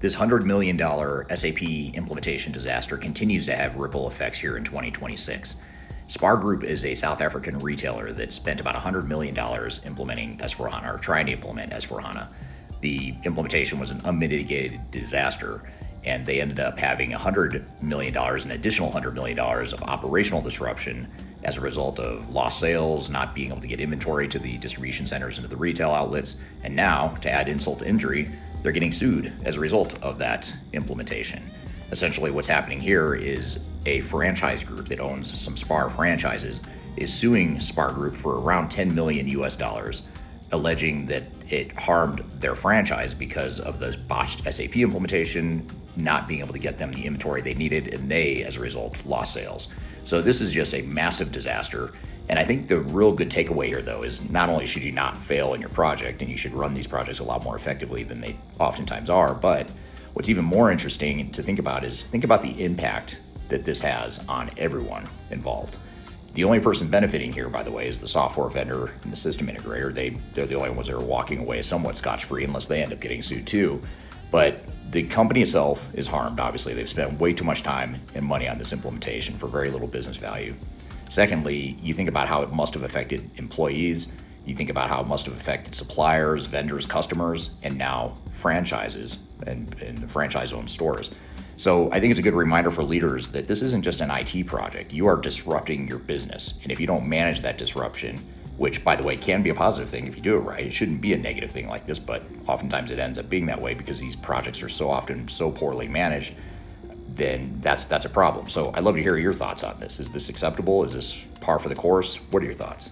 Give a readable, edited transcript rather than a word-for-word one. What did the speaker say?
This $100 million SAP implementation disaster continues to have ripple effects here in 2026. Spar Group is a South African retailer that spent about $100 million implementing S/4HANA, or trying to implement S/4HANA. The implementation was an unmitigated disaster, and they ended up having $100 million, an additional $100 million of operational disruption as a result of lost sales, not being able to get inventory to the distribution centers and to the retail outlets, and now, to add insult to injury, they're getting sued as a result of that implementation. Essentially, what's happening here is a franchise group that owns some Spar franchises is suing Spar Group for around 10 million US dollars, alleging that it harmed their franchise because of the botched SAP implementation, not being able to get them the inventory they needed, and they, as a result, lost sales. So this is just a massive disaster. And I think the real good takeaway here, though, is not only should you not fail in your project, and you should run these projects a lot more effectively than they oftentimes are, but what's even more interesting to think about is think about the impact that this has on everyone involved. The only person benefiting here, by the way, is the software vendor and the system integrator. They're the only ones that are walking away somewhat scotch-free unless they end up getting sued too. But the company itself is harmed, obviously. They've spent way too much time and money on this implementation for very little business value. Secondly, you think about how it must have affected employees. You think about how it must have affected suppliers, vendors, customers, and now franchises and the franchise-owned stores. So I think it's a good reminder for leaders that this isn't just an IT project. You are disrupting your business. And if you don't manage that disruption, which, by the way, can be a positive thing if you do it right, it shouldn't be a negative thing like this, but oftentimes it ends up being that way because these projects are so often so poorly managed, then that's a problem. So I'd love to hear your thoughts on this. Is this acceptable? Is this par for the course? What are your thoughts?